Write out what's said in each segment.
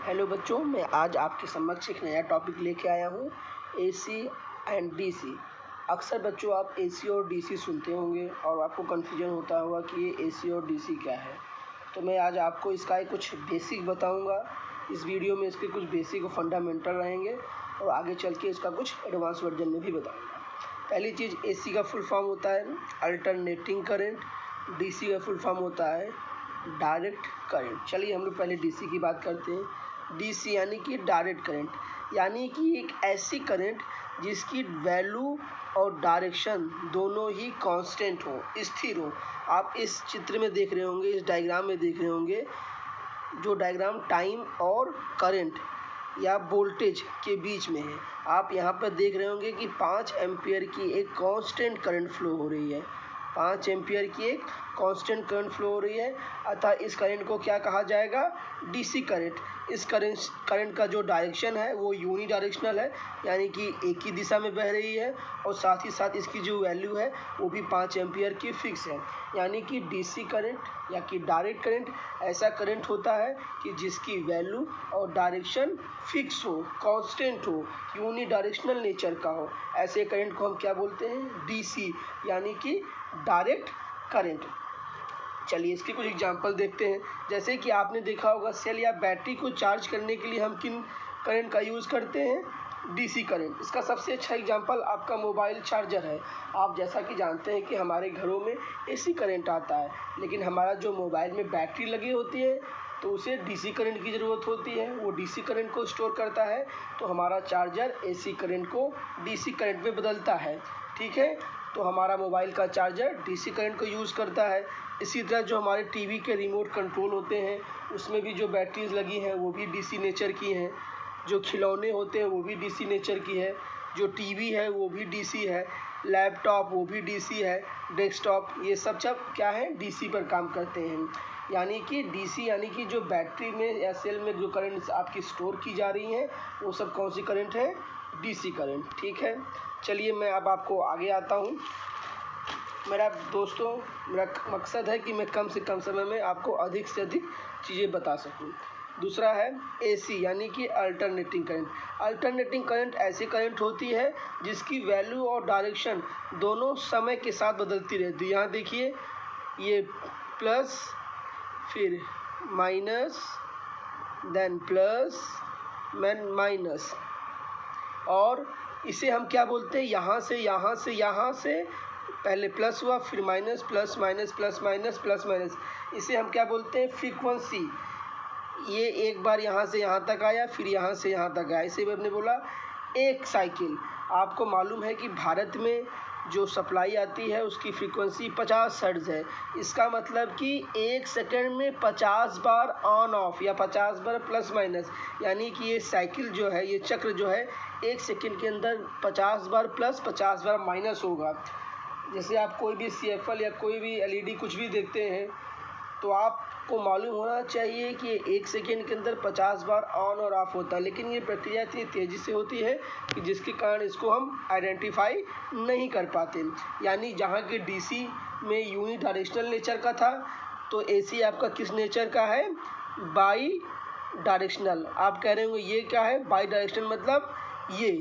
Hello बच्चों, मैं आज आपके समक्ष एक नया टॉपिक लेके आया हूँ, एसी एंड डीसी। अक्सर बच्चों आप एसी और डीसी सुनते होंगे और आपको कन्फ्यूजन होता होगा कि ये एसी और डीसी क्या है। तो मैं आज आपको इसका कुछ बेसिक बताऊँगा। इस वीडियो में इसके कुछ बेसिक और फंडामेंटल रहेंगे और आगे चल के इसका कुछ एडवांस वर्जन में भी बताऊँगा। पहली चीज़, एसी का फुल फॉर्म होता है अल्टरनेटिंग करंट, डीसी का फुल फॉर्म होता है डायरेक्ट करंट। चलिए हम लोग पहले डीसी की बात करते हैं। डीसी यानी कि डायरेक्ट करंट, यानी कि एक ऐसी करंट जिसकी वैल्यू और डायरेक्शन दोनों ही कांस्टेंट हो, स्थिर हो। आप इस चित्र में देख रहे होंगे, इस डायग्राम में देख रहे होंगे, जो डायग्राम टाइम और करंट या वोल्टेज के बीच में है। आप यहाँ पर देख रहे होंगे कि 5 एम्पियर की एक कांस्टेंट करंट फ्लो हो रही है। 5 एम्पियर की एक कांस्टेंट करंट फ्लो हो रही है, अतः इस करंट को क्या कहा जाएगा? DC current. इस करंट का जो डायरेक्शन है वो यूनी डायरेक्शनल है, यानी कि एक ही दिशा में बह रही है, और साथ ही साथ इसकी जो वैल्यू है वो भी 5 एम्पियर की फिक्स है। यानी कि डीसी करंट या कि डायरेक्ट करंट ऐसा करंट होता है कि जिसकी वैल्यू और डायरेक्शन फिक्स हो, कांस्टेंट हो, यूनी डायरेक्शनल नेचर का हो। ऐसे करंट को हम क्या बोलते हैं? डीसी, यानी कि डायरेक्ट करंट। चलिए इसके कुछ एग्जांपल देखते हैं। जैसे कि आपने देखा होगा, सेल या बैटरी को चार्ज करने के लिए हम किन करंट का यूज़ करते हैं? DC current. इसका सबसे अच्छा एग्जांपल आपका मोबाइल चार्जर है। आप जैसा कि जानते हैं कि हमारे घरों में एसी करंट आता है, लेकिन हमारा जो मोबाइल में बैटरी लगी होती है तो उसे डीसी करंट की ज़रूरत होती है। वो डीसी करंट को स्टोर करता है, तो हमारा चार्जर एसी करंट को डीसी करंट में बदलता है। ठीक है, तो हमारा मोबाइल का चार्जर डीसी करंट को यूज़ करता है। इसी तरह जो हमारे टीवी के रिमोट कंट्रोल होते हैं उसमें भी जो बैटरीज लगी हैं वो भी डीसी नेचर की हैं। जो खिलौने होते हैं वो भी डीसी नेचर की है। जो टीवी है वो भी डीसी है। लैपटॉप वो भी डीसी है। डेस्कटॉप, ये सब क्या है? डीसी पर काम करते हैं। यानी कि डीसी यानी कि जो बैटरी में या सेल में जो करंट आपकी स्टोर की जा रही हैं वो सब कौन सी करंट है? DC current. ठीक है, चलिए मैं अब आपको आगे आता हूँ। मेरा मकसद है कि मैं कम से कम समय में आपको अधिक से अधिक चीज़ें बता सकूं। दूसरा है एसी, यानी कि अल्टरनेटिंग करंट। अल्टरनेटिंग करंट ऐसी करंट होती है जिसकी वैल्यू और डायरेक्शन दोनों समय के साथ बदलती रहती है। यहाँ देखिए, ये प्लस, फिर minus, then plus, then minus, और इसे हम क्या बोलते हैं? यहाँ से पहले प्लस हुआ, फिर minus, plus minus, plus minus, plus minus, इसे हम क्या बोलते हैं? फ्रीक्वेंसी। ये एक बार यहाँ से यहाँ तक आया, फिर यहाँ से यहाँ तक आया, इसे हमने बोला एक साइकिल। आपको मालूम है कि भारत में जो सप्लाई आती है उसकी फ्रीक्वेंसी 50 हर्ट्ज है। इसका मतलब कि 1 सेकंड में 50 बार ऑन ऑफ या 50 बार प्लस माइनस, यानी कि ये साइकिल जो है, ये चक्र जो है, 1 सेकंड के अंदर 50 बार प्लस 50 बार माइनस होगा। जैसे आप कोई भी CFL या कोई भी LED कुछ भी देखते हैं तो आपको मालूम होना चाहिए कि 1 सेकेंड के अंदर 50 बार ऑन और ऑफ होता है, लेकिन ये प्रक्रिया इतनी तेज़ी से होती है कि जिसके कारण इसको हम आइडेंटिफाई नहीं कर पाते। यानी जहाँ के डीसी में यूनी डायरेक्शनल नेचर का था, तो एसी आपका किस नेचर का है? By directional. आप कह रहे होंगे ये क्या है बाई डायरेक्शनल? मतलब ये,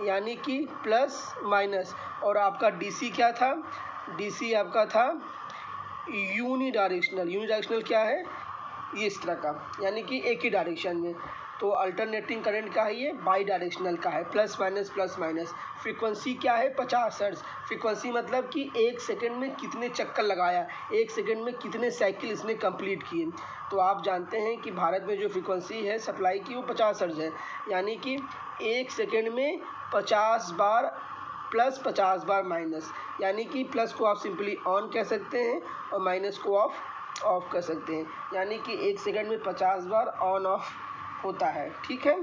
यानी कि प्लस माइनस। और आपका डीसी क्या था? डीसी आपका था यूनी डायरेक्शनल। यूनी डायरेक्शनल क्या है? ये इस तरह का, यानी कि एक ही डायरेक्शन में। तो अल्टरनेटिंग करंट का है ये बाई डायरेक्शनल का है, plus minus plus minus. Frequency क्या है? 50 हर्ट्ज। फ्रीक्वेंसी मतलब कि 1 सेकंड में कितने चक्कर लगाया, 1 सेकंड में कितने साइकिल इसने कंप्लीट किए। तो आप जानते हैं कि भारत में जो फ्रीक्वेंसी है सप्लाई की वो 50 हर्ट्ज है, यानी कि 1 सेकंड में 50 बार प्लस 50 बार माइनस। यानी कि प्लस को आप सिंपली ऑन कह सकते हैं और माइनस को ऑफ कर सकते हैं। यानी कि 1 सेकंड में 50 बार ऑन ऑफ होता है। ठीक है,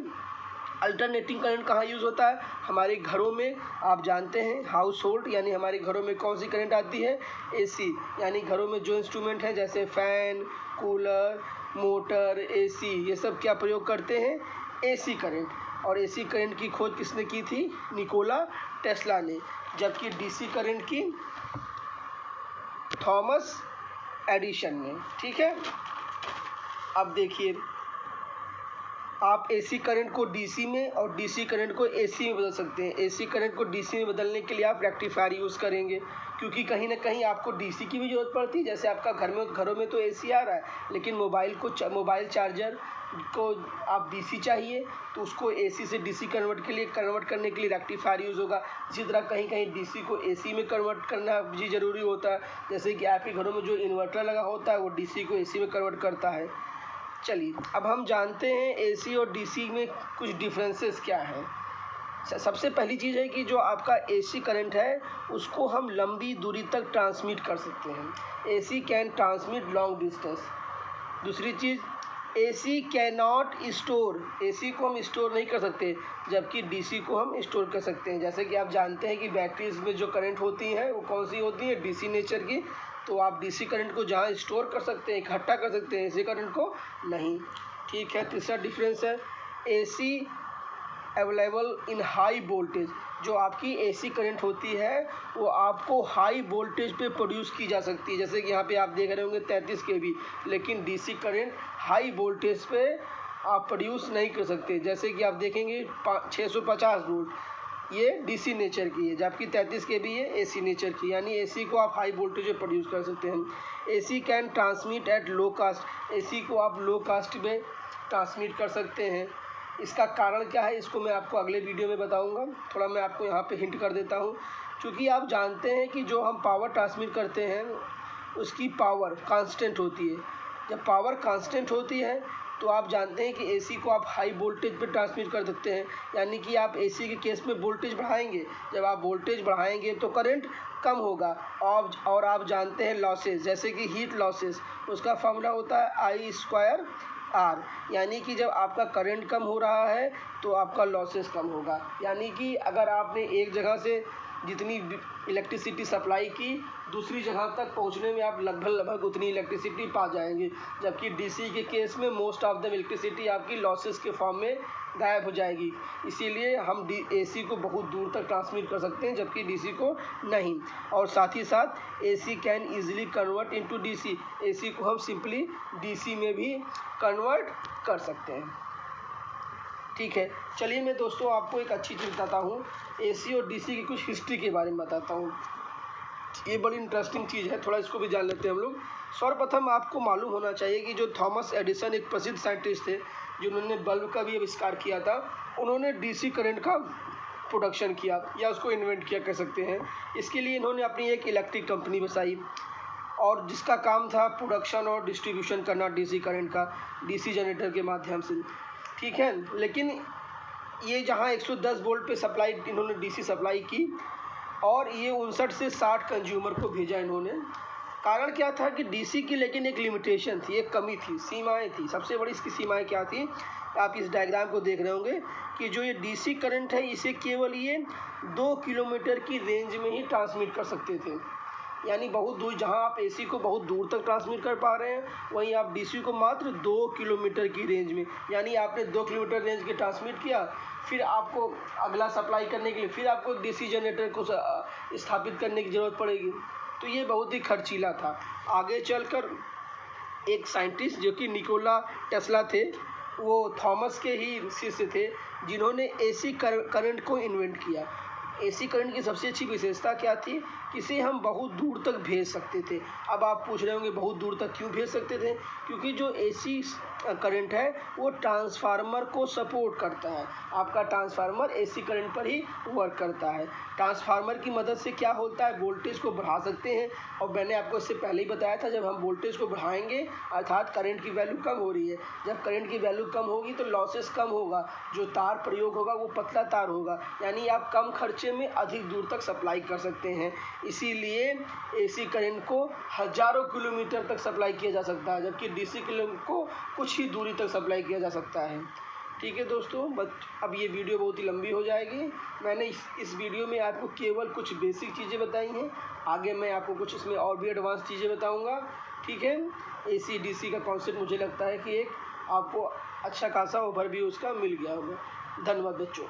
अल्टरनेटिंग करंट कहाँ यूज़ होता है? हमारे घरों में। आप जानते हैं हाउस होल्ड, यानी हमारे घरों में कौन सी करंट आती है? एसी। यानी घरों में जो इंस्ट्रूमेंट है जैसे फ़ैन, कूलर, मोटर, एसी, ये सब क्या प्रयोग करते हैं? AC current. और एसी करंट की खोज किसने की थी? निकोला टेस्ला ने। जबकि डीसी करंट की थॉमस एडिसन ने। ठीक है, अब देखिए आप एसी करंट को डीसी में और डीसी करंट को एसी में बदल सकते हैं। एसी करंट को डीसी में बदलने के लिए आप रेक्टिफायर यूज़ करेंगे, क्योंकि कहीं ना कहीं आपको डीसी की भी ज़रूरत पड़ती है। जैसे आपका घरों में तो एसी आ रहा है, लेकिन मोबाइल चार्जर को आप डीसी चाहिए, तो उसको एसी से डीसी कन्वर्ट करने के लिए रेक्टिफायर यूज़ होगा। इसी तरह कहीं कहीं डीसी को एसी में कन्वर्ट करना भी ज़रूरी होता है। जैसे कि आपके घरों में जो इन्वर्टर लगा होता है वो डीसी को एसी में कन्वर्ट करता है। चलिए अब हम जानते हैं एसी और डीसी में कुछ डिफरेंसेस क्या हैं। सबसे पहली चीज़ है कि जो आपका एसी करंट है उसको हम लंबी दूरी तक ट्रांसमिट कर सकते हैं। AC can transmit long distance. दूसरी चीज़, AC can not store. AC को हम स्टोर नहीं कर सकते, जबकि डीसी को हम स्टोर कर सकते हैं। जैसे कि आप जानते हैं कि बैटरीज में जो करंट होती हैं वो कौन सी होती है, डीसी नेचर की। तो आप डीसी करंट को जहाँ स्टोर कर सकते हैं, इकट्ठा कर सकते हैं, एसी करंट को नहीं। ठीक है। तीसरा डिफरेंस है AC available in high voltage. जो आपकी एसी करंट होती है वो आपको हाई वोल्टेज पे प्रोड्यूस की जा सकती है। जैसे कि यहाँ पे आप देख रहे होंगे 33 kV, लेकिन डीसी करंट हाई वोल्टेज पे आप प्रोड्यूस नहीं कर सकते। जैसे कि आप देखेंगे 650 वोल्ट, ये डीसी नेचर की है, जबकि 33 kV ये एसी नेचर की। यानी एसी को आप हाई वोल्टेज पे प्रोड्यूस कर सकते हैं। AC can transmit at low cost. AC को आप लो कास्ट में ट्रांसमिट कर सकते हैं। इसका कारण क्या है, इसको मैं आपको अगले वीडियो में बताऊंगा। थोड़ा मैं आपको यहाँ पे हिंट कर देता हूँ। क्योंकि आप जानते हैं कि जो हम पावर ट्रांसमिट करते हैं उसकी पावर कांस्टेंट होती है। जब पावर कांस्टेंट होती है तो आप जानते हैं कि एसी को आप हाई वोल्टेज पे ट्रांसमिट कर सकते हैं। यानी कि आप एसी के केस में वोल्टेज बढ़ाएंगे, जब आप वोल्टेज बढ़ाएंगे तो करंट कम होगा। और आप जानते हैं लॉसेस, जैसे कि हीट लॉसेस, उसका फॉर्मूला होता है I²R। यानी कि जब आपका करंट कम हो रहा है तो आपका लॉसेस कम होगा। यानी कि अगर आपने एक जगह से जितनी इलेक्ट्रिसिटी सप्लाई की, दूसरी जगह तक पहुंचने में आप लगभग उतनी इलेक्ट्रिसिटी पा जाएंगे। जबकि डीसी के केस में मोस्ट ऑफ द इलेक्ट्रिसिटी आपकी लॉसेस के फॉर्म में गायब हो जाएगी। इसीलिए हम एसी को बहुत दूर तक ट्रांसमिट कर सकते हैं, जबकि डीसी को नहीं। और साथ ही साथ AC can easily convert into DC. AC को हम सिंपली डीसी में भी कन्वर्ट कर सकते हैं। ठीक है। चलिए मैं दोस्तों आपको एक अच्छी चीज़ बताता हूँ, एसी और डीसी की कुछ हिस्ट्री के बारे में बताता हूँ। ये बड़ी इंटरेस्टिंग चीज़ है, थोड़ा इसको भी जान लेते हैं हम लोग। सर्वप्रथम आपको मालूम होना चाहिए कि जो थॉमस एडिसन एक प्रसिद्ध साइंटिस्ट थे जिन्होंने बल्ब का भी आविष्कार किया था, उन्होंने डीसी करंट का प्रोडक्शन किया या उसको इन्वेंट किया कह सकते हैं। इसके लिए इन्होंने अपनी एक इलेक्ट्रिक कंपनी बसाई और जिसका काम था प्रोडक्शन और डिस्ट्रीब्यूशन करना डीसी करंट का, डीसी जनरेटर के माध्यम से। ठीक है। लेकिन ये जहाँ 110 वोल्ट पे सप्लाई इन्होंने डीसी सप्लाई की और ये 59 से 60 कंज्यूमर को भेजा इन्होंने। कारण क्या था कि डीसी की लेकिन एक लिमिटेशन थी, एक कमी थी, सीमाएं थी। सबसे बड़ी इसकी सीमाएं क्या थी, आप इस डायग्राम को देख रहे होंगे कि जो ये डीसी करंट है इसे केवल ये 2 किलोमीटर की रेंज में ही ट्रांसमिट कर सकते थे। यानी बहुत दूर, जहां आप एसी को बहुत दूर तक ट्रांसमिट कर पा रहे हैं, वहीं आप डीसी को मात्र 2 किलोमीटर की रेंज में। यानी आपने 2 किलोमीटर रेंज के ट्रांसमिट किया, फिर आपको अगला सप्लाई करने के लिए फिर आपको डीसी जनरेटर को स्थापित करने की ज़रूरत पड़ेगी। तो ये बहुत ही खर्चीला था। आगे चलकर एक साइंटिस्ट जो कि निकोला टेस्ला थे, वो थॉमस के ही शिष्य थे, जिन्होंने एसी करंट को इन्वेंट किया। एसी करंट की सबसे अच्छी विशेषता क्या थी कि इसे हम बहुत दूर तक भेज सकते थे। अब आप पूछ रहे होंगे बहुत दूर तक क्यों भेज सकते थे, क्योंकि जो एसी करंट है वो ट्रांसफार्मर को सपोर्ट करता है। आपका ट्रांसफार्मर एसी करंट पर ही वर्क करता है। ट्रांसफार्मर की मदद से क्या होता है, वोल्टेज को बढ़ा सकते हैं। और मैंने आपको इससे पहले ही बताया था, जब हम वोल्टेज को बढ़ाएंगे अर्थात करंट की वैल्यू कम हो रही है, जब करंट की वैल्यू कम होगी तो लॉसेस कम होगा, जो तार प्रयोग होगा वो पतला तार होगा। यानी आप कम खर्चे में अधिक दूर तक सप्लाई कर सकते हैं। इसीलिए एसी करंट को हजारों किलोमीटर तक सप्लाई किया जा सकता है, जबकि डीसी करंट को कुछ ही दूरी तक सप्लाई किया जा सकता है। ठीक है दोस्तों, अब ये वीडियो बहुत ही लंबी हो जाएगी। मैंने इस वीडियो में आपको केवल कुछ बेसिक चीज़ें बताई हैं। आगे मैं आपको कुछ इसमें और भी एडवांस चीज़ें बताऊंगा। ठीक है। एसी डीसी का कॉन्सेप्ट मुझे लगता है कि एक आपको अच्छा खासा ओवरव्यू उसका मिल गया होगा। धन्यवाद बच्चों।